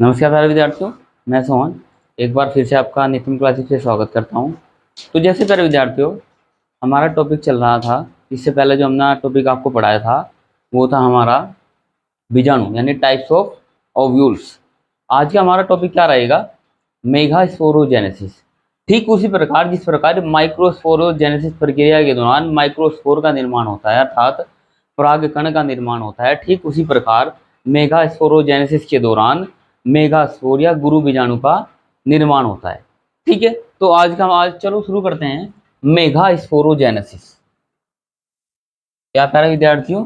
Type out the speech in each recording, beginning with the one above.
नमस्कार प्यारे विद्यार्थियों, मैं सोहन एक बार फिर से आपका नितिन क्लासेस से स्वागत करता हूं। तो जैसे प्यारे विद्यार्थियों, हमारा टॉपिक चल रहा था। इससे पहले जो हमने टॉपिक आपको पढ़ाया था वो था हमारा बीजाणु यानी टाइप्स ऑफ ओव्यूल्स। आज का हमारा टॉपिक क्या रहेगा? मेगास्पोरोजेनेसिस। ठीक उसी प्रकार जिस प्रकार माइक्रोस्पोरोजेनेसिस प्रक्रिया के दौरान माइक्रोस्पोर का निर्माण होता है अर्थात परागकण का निर्माण होता है, ठीक उसी प्रकार मेगास्पोरोजेनेसिस के दौरान मेगास्पोर या गुरु बीजाणु का निर्माण होता है। ठीक है, तो आज चलो शुरू करते हैं मेगास्पोरोजेनेसिस। क्या प्यारे विद्यार्थियों,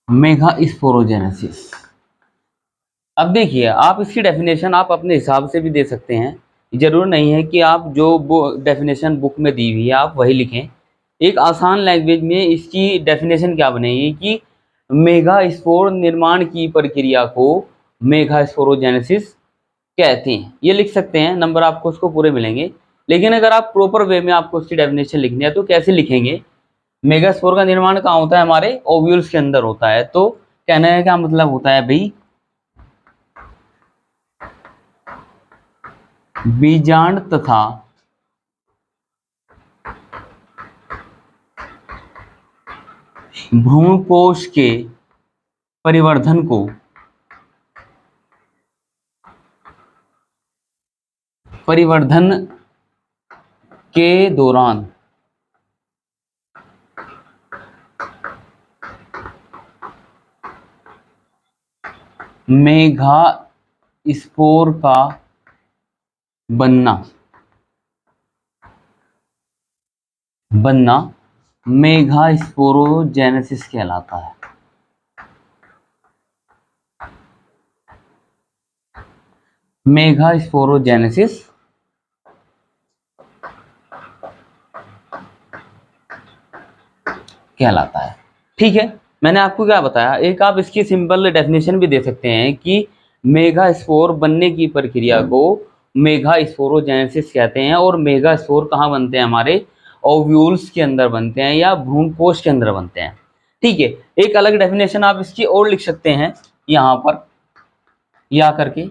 मेगास्पोरोजेनेसिस। अब देखिए, आप इसकी डेफिनेशन आप अपने हिसाब से भी दे सकते हैं। जरूर नहीं है कि आप जो डेफिनेशन बुक में दी हुई है आप वही लिखें। एक आसान लैंग्वेज में इसकी डेफिनेशन क्या बनेगी कि मेगास्पोर निर्माण की प्रक्रिया को मेगास्पोरोजेनेसिस कहते हैं। ये लिख सकते हैं, नंबर आपको उसको पूरे मिलेंगे। लेकिन अगर आप प्रॉपर वे में आपको उसकी डेफिनेशन लिखनी है तो कैसे लिखेंगे? मेगास्पोर का निर्माण कहाँ होता है? हमारे ओव्यूल्स के अंदर होता है। तो कहने का क्या मतलब होता है भाई, बीजांड तथा भ्रूणकोश के परिवर्धन को परिवर्धन के दौरान मेगास्पोर का बनना मेगास्पोरोजेनेसिस कहलाता है। मेगास्पोरोजेनेसिस कहलाता है। ठीक है, मैंने आपको क्या बताया, एक आप इसकी सिंपल डेफिनेशन भी दे सकते हैं कि मेगास्पोर बनने की प्रक्रिया को मेगास्पोरोजेनेसिस कहते हैं। और मेगास्पोर कहाँ बनते हैं? हमारे ओव्यूल्स के अंदर बनते हैं या भ्रूणकोश के अंदर बनते हैं। ठीक है, एक अलग डेफिनेशन आप इसकी और लिख सकते हैं यहाँ पर या करके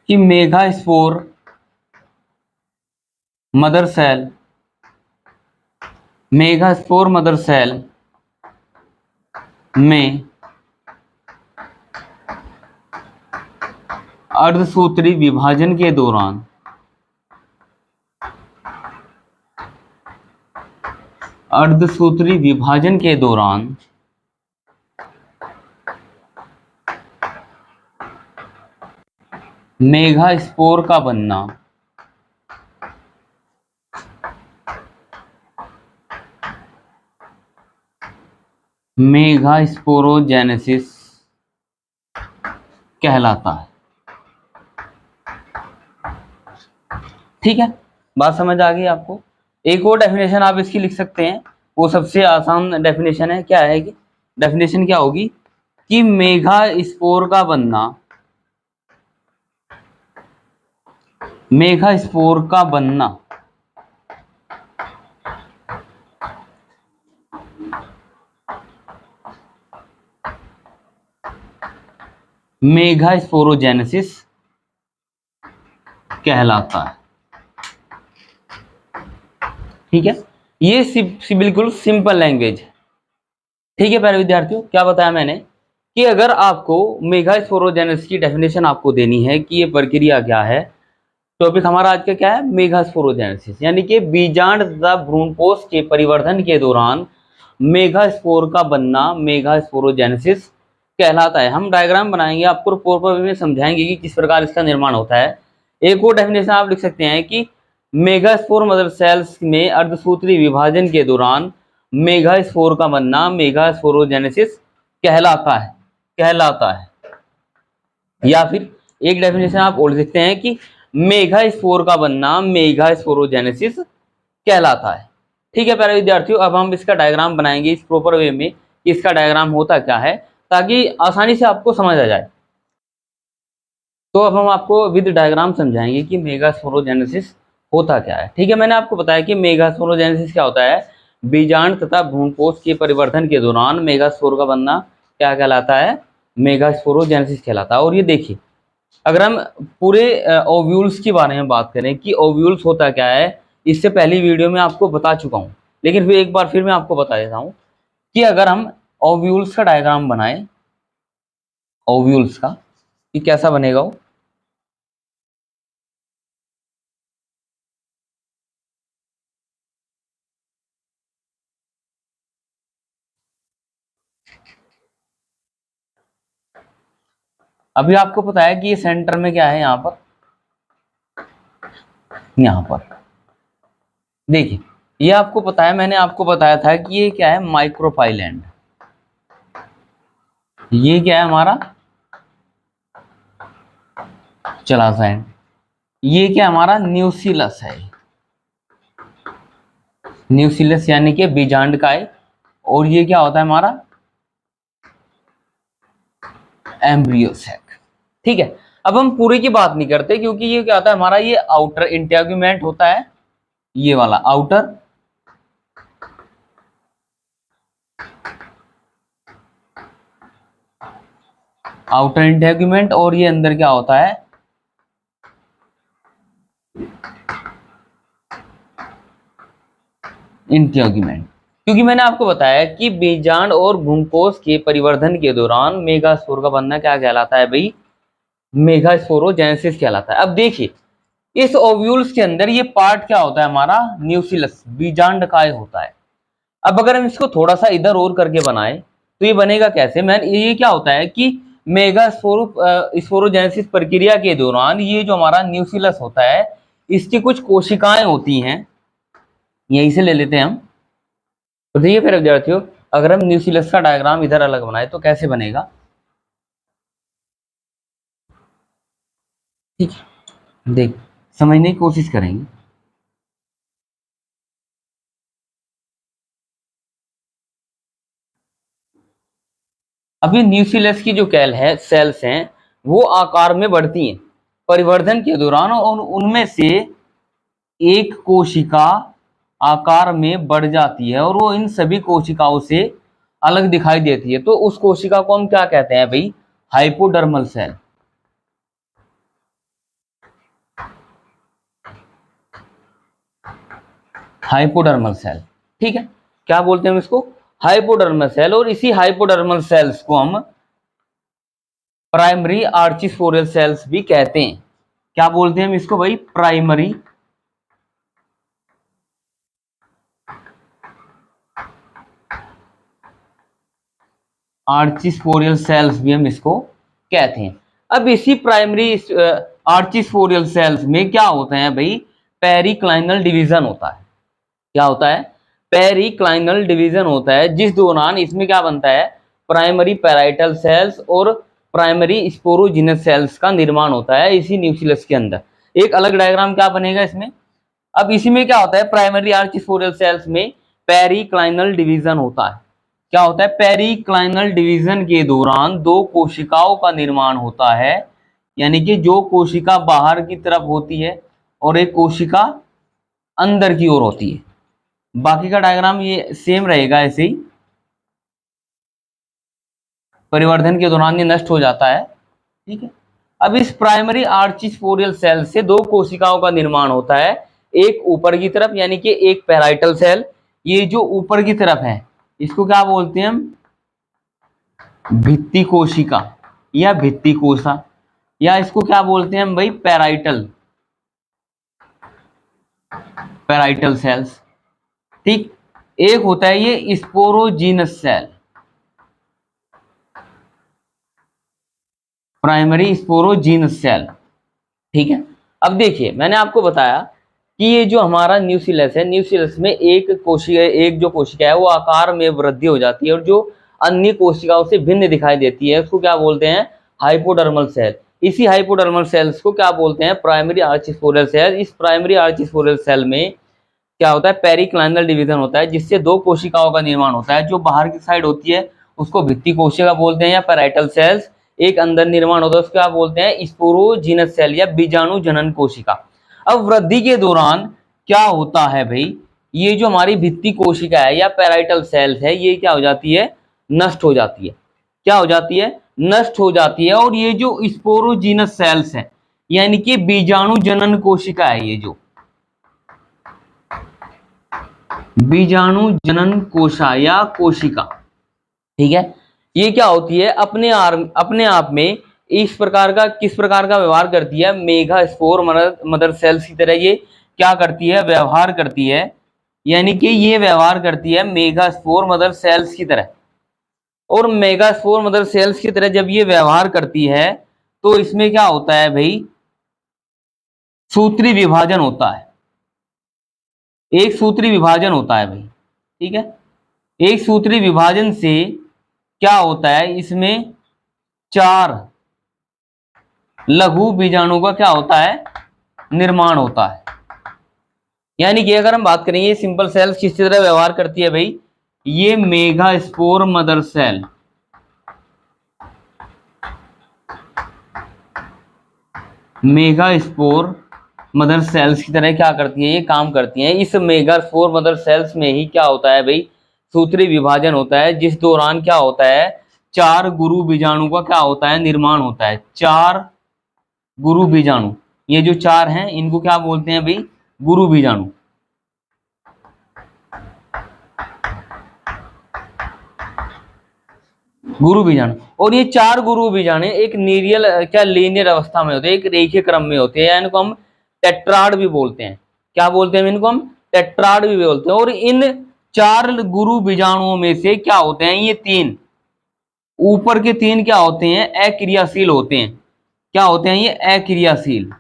कि मेगास्पोर मदर सेल में अर्धसूत्री विभाजन के दौरान मेगास्पोर का बनना मेगास्पोरोजेनेसिस कहलाता है। ठीक है, बात समझ आ गई आपको? एक और डेफिनेशन आप इसकी लिख सकते हैं, वो सबसे आसान डेफिनेशन है। क्या है कि डेफिनेशन क्या होगी कि मेगास्पोर का बनना मेगास्पोर का बनना मेगास्पोरोजेनेसिस कहलाता है। ठीक है, ये बिल्कुल सिंपल लैंग्वेज। ठीक है प्यारे विद्यार्थियों, क्या बताया मैंने कि अगर आपको मेगास्पोरोजेनेसिस की डेफिनेशन आपको देनी है कि ये प्रक्रिया क्या है, टॉपिक हमारा आज का क्या है? मेगास्पोरोजेनेसिस, यानी कि बीजांड तथा भ्रूणकोश के परिवर्धन के दौरान मेगास्पोर का बनना मेगास्पोरोजेनेसिस कहलाता है। हम डायग्राम बनाएंगे, आपको प्रॉपर वे में समझाएंगे कि किस प्रकार इसका निर्माण होता है। एक और डेफिनेशन आप लिख सकते हैं कि मेगास्पोर मदर सेल्स में अर्धसूत्री विभाजन के दौरान मेगास्पोर का बनना मेगास्पोरोजेनेसिस कहलाता है। या फिर एक डेफिनेशन आप और लिख सकते हैं कि मेगास्पोर का बनना मेगास्पोरोजेनेसिस कहलाता है। ठीक है प्यारे विद्यार्थियों, अब हम इसका डायग्राम बनाएंगे इस प्रॉपर वे में कि इसका डायग्राम होता क्या है, ताकि आसानी से आपको समझ आ जाए। तो अब हम आपको विद डायग्राम समझाएंगे कि मेगास्पोरोजेनेसिस होता क्या है। ठीक है, मैंने आपको बताया कि मेगास्पोरोजेनेसिस क्या होता है। बीजांड तथा भ्रूणपोष के परिवर्तन के दौरान मेगास्पोर का बनना क्या कहलाता है, मेगास्पोरोजेनेसिस कहलाता है। और ये देखिए, अगर हम पूरे ओव्यूल्स के बारे में बात करें कि ओव्यूल्स होता क्या है, इससे पहली वीडियो में आपको बता चुका हूँ, लेकिन फिर एक बार फिर मैं आपको बता देता हूँ कि अगर हम ओव्यूल्स का डायग्राम बनाएं, ओव्यूल्स का, कि कैसा बनेगा वो। अभी आपको पता है कि ये सेंटर में क्या है, यहाँ पर देखिए, ये आपको पता है, मैंने आपको बताया था कि ये क्या है, माइक्रोपाइलैंड। ये क्या है हमारा, चलासाइंड। ये क्या हमारा, न्यूसिलस है। न्यूसिलस यानी कि बीजांड काय। और ये क्या होता है हमारा, एम्ब्रियोसेक। ठीक है, अब हम पूरे की बात नहीं करते क्योंकि ये क्या होता है हमारा, ये आउटर इंटेगुमेंट होता है, ये वाला आउटर, आउटर इंटेगुमेंट, और ये अंदर क्या होता है, इंटेगुमेंट। क्योंकि मैंने आपको बताया कि बीजांड और भ्रूणकोष के परिवर्धन के दौरान मेगास्पोर का बनना क्या कहलाता है भाई, मेगास्पोरोजेनेसिस कहलाता है। अब देखिए, इस ओव्यूल्स के अंदर ये पार्ट क्या होता है हमारा, न्यूसिलस, बीजांड काय होता है। अब अगर हम इसको थोड़ा सा इधर और करके बनाए तो ये बनेगा कैसे, मैं ये क्या होता है कि स्पोरोजेनेसिस प्रक्रिया के दौरान ये जो हमारा न्यूसिलस होता है, इसकी कुछ कोशिकाएं होती हैं, यहीं से ले लेते हैं हम। तो देखिए फिर विद्यार्थियों, अगर हम न्यूसिलस का डायग्राम इधर अलग बनाए तो कैसे बनेगा, ठीक है, देख समझने की कोशिश करेंगे। अभी न्यूक्लियस की जो कैल है, सेल्स हैं, वो आकार में बढ़ती हैं परिवर्धन के दौरान, और उनमें से एक कोशिका आकार में बढ़ जाती है और वो इन सभी कोशिकाओं से अलग दिखाई देती है। तो उस कोशिका को हम क्या कहते हैं भाई, हाइपोडर्मल सेल। हाइपोडर्मल सेल, ठीक है, क्या बोलते हैं हम इसको, हाइपोडर्मल सेल। और इसी हाइपोडर्मल सेल्स को हम प्राइमरी आर्चिस्पोरियल सेल्स भी कहते हैं। क्या बोलते हैं हम इसको भाई, प्राइमरी आर्चिस्पोरियल सेल्स भी हम इसको कहते हैं। अब इसी प्राइमरी आर्चिस्पोरियल सेल्स में क्या होता है भाई, पेरिक्लाइनल डिवीजन होता है। क्या होता है, पेरिक्लाइनल डिवीजन होता है, जिस दौरान इसमें क्या बनता है, प्राइमरी पैराइटल सेल्स और प्राइमरी स्पोरोजिनस सेल्स का निर्माण होता है इसी न्यूक्लियस के अंदर। एक अलग डायग्राम क्या बनेगा इसमें। अब इसी में क्या होता है, प्राइमरी आर्चिस्पोरियल सेल्स में पेरिक्लाइनल डिवीजन होता है। क्या होता है, पेरिक्लाइनल डिवीजन के दौरान दो कोशिकाओं का निर्माण होता है, यानी कि जो कोशिका बाहर की तरफ होती है और एक कोशिका अंदर की ओर होती है। बाकी का डायग्राम ये सेम रहेगा ऐसे ही, परिवर्धन के दौरान ये नष्ट हो जाता है, ठीक है। अब इस प्राइमरी आर्चिस्पोरियल सेल से दो कोशिकाओं का निर्माण होता है, एक ऊपर की तरफ यानी कि एक पैराइटल सेल। ये जो ऊपर की तरफ है इसको क्या बोलते हैं हम, भित्ति कोशिका या भित्ति कोशा, या इसको क्या बोलते हैं हम भाई, पैराइटल, पैराइटल सेल्स, ठीक। एक होता है ये sporogenous cell, primary sporogenous cell, ठीक है। अब देखिए, मैंने आपको बताया कि ये जो हमारा न्यूसिलस है, न्यूसिलस में एक कोशिका, एक जो कोशिका है वो आकार में वृद्धि हो जाती है और जो अन्य कोशिकाओं से भिन्न दिखाई देती है उसको क्या बोलते हैं, हाइपोडर्मल सेल। इसी हाइपोडर्मल सेल्स को क्या बोलते हैं, प्राइमरी आर्चिस्पोरियल सेल। इस प्राइमरी आर्चिस्पोरियल सेल में क्या होता है, पेरिक्लाइनल डिवीजन होता है, जिससे दो कोशिकाओं का निर्माण होता है। जो बाहर की साइड होती है उसको भित्ति कोशिका बोलते हैं या पैराइटल सेल्स। एक अंदर निर्माण होता है, उसको क्या बोलते हैं, स्पोरोजीनस सेल या बीजाणु जनन कोशिका। अब वृद्धि के दौरान क्या होता है भाई, ये जो हमारी भित्ति कोशिका है या पैराइटल सेल्स है, ये क्या हो जाती है, नष्ट हो जाती है। क्या हो जाती है, नष्ट हो जाती है। और ये जो स्पोरोजीनस सेल्स है यानी कि बीजाणु जनन कोशिका है, ये जो बीजाणु जनन कोशा या कोशिका, ठीक है, ये क्या होती है, अपने आप में इस प्रकार का किस प्रकार का व्यवहार करती है, मेगा स्पोर मदर सेल्स की तरह ये क्या करती है, व्यवहार करती है। यानी कि ये व्यवहार करती है मेगा स्पोर मदर सेल्स की तरह। और मेगा स्पोर मदर सेल्स की तरह जब ये व्यवहार करती है तो इसमें क्या होता है भाई, सूत्री विभाजन होता है। एक सूत्री विभाजन होता है भाई, ठीक है। एक सूत्री विभाजन से क्या होता है, इसमें 4 लघु बीजाणु का क्या होता है, निर्माण होता है। यानी कि अगर हम बात करें ये सिंपल सेल्स किस तरह व्यवहार करती है भाई, ये megaspore mother cell megaspore mother cells की तरह क्या करती है, ये काम करती हैं। इस मेगा स्पोर मदर सेल्स में ही क्या होता है भाई, सूत्री विभाजन होता है, जिस दौरान क्या होता है, 4 गुरु बीजाणु का क्या होता है, निर्माण होता है। 4 गुरु बीजाणु, ये जो 4 हैं इनको क्या बोलते हैं भाई, गुरु बीजाणु। गुरु बीजाणु। और ये 4 गुरु बीजाणु एक नीरियल क्या लीनियर अवस्था में होते हैं, एक रेखीय क्रम में होते हैं। इनको हम टेट्राड भी बोलते हैं। क्या बोलते हैं इनको, हम टेट्राड भी बोलते हैं। और इन 4 गुरु बीजाणुओं में से क्या होते हैं, ये 3 ऊपर के 3 क्या होते हैं, अक्रियाशील होते हैं। क्या होते हैं ये, अक्रियाशील।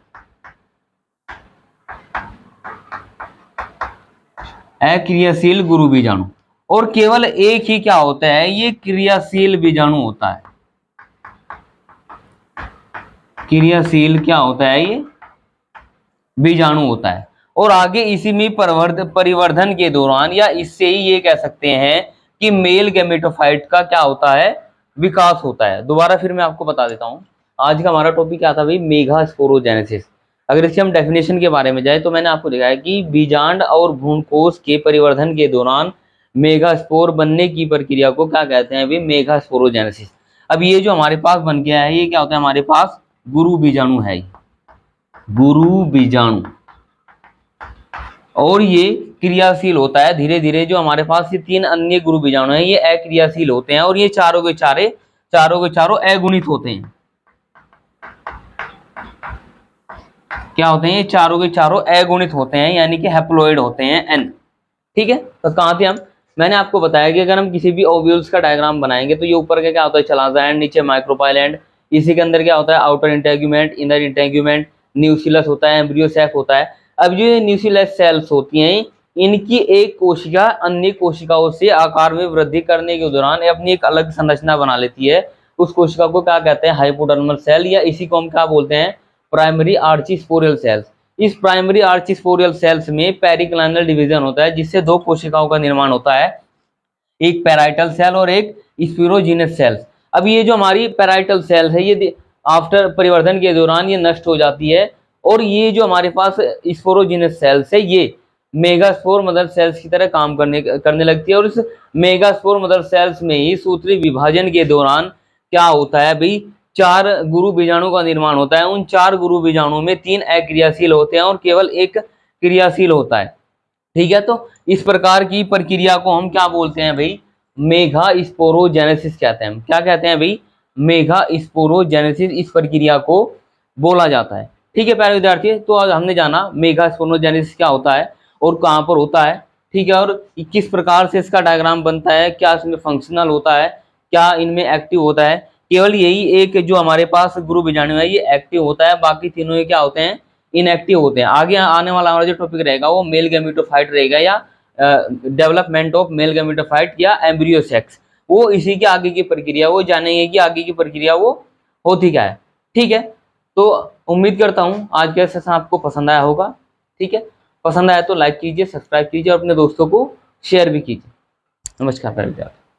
अक्रियाशील गुरु बीजाणु। और केवल एक ही क्या होता है, ये क्रियाशील बीजाणु होता है। क्रियाशील क्या होता है, ये बीजाणु होता है। और आगे इसी में परिवर्धन के दौरान या इससे ही ये कह सकते हैं कि मेल गैमेटोफाइट का क्या होता है, विकास होता है। दोबारा फिर मैं आपको बता देता हूं, आज का हमारा टॉपिक क्या था भाई, मेगा स्पोरोजेनेसिस। अगर इसके हम डेफिनेशन के बारे में जाए तो मैंने आपको दिखाया कि बीजांड और भ्रूणकोश के परिवर्धन के दौरान मेगा स्पोर बनने की प्रक्रिया को क्या कहते हैं भाई, मेगा स्पोरोजेनेसिस। अब ये जो हमारे पास बन गया है, ये क्या होता है, हमारे पास गुरु बीजाणु है, गुरु बीजाणु। और ये क्रियाशील होता है धीरे धीरे। जो हमारे पास ये 3 अन्य गुरु बीजाणु हैं, ये अक्रियाशील होते हैं। और ये चारों के चारों अगुणित होते हैं। क्या होते हैं, ये चारों के चारों अगुणित होते हैं, यानी कि हैप्लॉइड होते हैं, एन। ठीक है, तो कहाँ थे हम, मैंने आपको बताया कि अगर हम किसी भी ओव्यूल्स का डायग्राम बनाएंगे तो ये ऊपर का क्या होता है, चलाजा एंड, नीचे माइक्रोपाइल एंड, इसी के अंदर क्या होता है, outer integument, inner integument, nucleus होता है, एम्ब्रियो सैक होता है। अब जो ये न्यूक्लियस सेल्स होती हैं, इनकी एक कोशिका अन्य कोशिकाओं से आकार में वृद्धि करने के दौरान अपनी एक अलग संरचना बना लेती है। उस कोशिका को क्या कहते हैं, हाइपोडर्मल सेल, या इसी को हम क्या बोलते हैं, प्राइमरी आर्चिस्पोरियल सेल्स। इस प्राइमरी आर्चिस्पोरियल सेल्स में पेरिक्लाइनल डिवीजन होता है, जिससे 2 कोशिकाओं का निर्माण होता है, एक पैराइटल सेल और एक स्पिरोजीनस सेल्स। अब ये जो हमारी पैराइटल सेल है, ये आफ्टर परिवर्धन के दौरान ये नष्ट हो जाती है। और ये जो हमारे पास स्पोरोजीनस सेल्स है, ये मेगास्पोर मदर सेल्स की तरह काम करने लगती है। और इस मेगास्पोर मदर सेल्स में ही सूत्री विभाजन के दौरान क्या होता है भाई, 4 गुरु बीजाणु का निर्माण होता है। उन 4 गुरु बीजाणु में 3 अक्रियाशील होते हैं और केवल एक क्रियाशील होता है। ठीक है, तो इस प्रकार की प्रक्रिया को हम क्या बोलते हैं भाई, मेगा स्पोरोजेनेसिस कहते हैं। हम क्या कहते हैं भाई, मेगा स्पोरोजेनेसिस, इस प्रक्रिया को बोला जाता है। ठीक है प्यारे विद्यार्थी, तो आज हमने जाना मेगा स्पोरोजेनेसिस क्या होता है और कहाँ पर होता है। ठीक है, और किस प्रकार से इसका डायग्राम बनता है, क्या इसमें फंक्शनल होता है, क्या इनमें एक्टिव होता है। केवल यही एक जो हमारे पास गुरु बीजाणु है ये एक्टिव होता है, बाकी तीनों ये क्या होते हैं, इनएक्टिव होते हैं। आगे आने वाला हमारा जो टॉपिक रहेगा वो मेल गैमेटोफाइट रहेगा, या डेवलपमेंट ऑफ मेल गैमेटोफाइट या एम्ब्रियो सेक्स। वो इसी के आगे की प्रक्रिया वो जानेंगे कि आगे की प्रक्रिया वो होती क्या है। ठीक है, तो उम्मीद करता हूँ आज का सेशन आपको पसंद आया होगा। ठीक है, पसंद आया तो लाइक कीजिए, सब्सक्राइब कीजिए और अपने दोस्तों को शेयर भी कीजिए। नमस्कार प्यारे विद्यार्थी।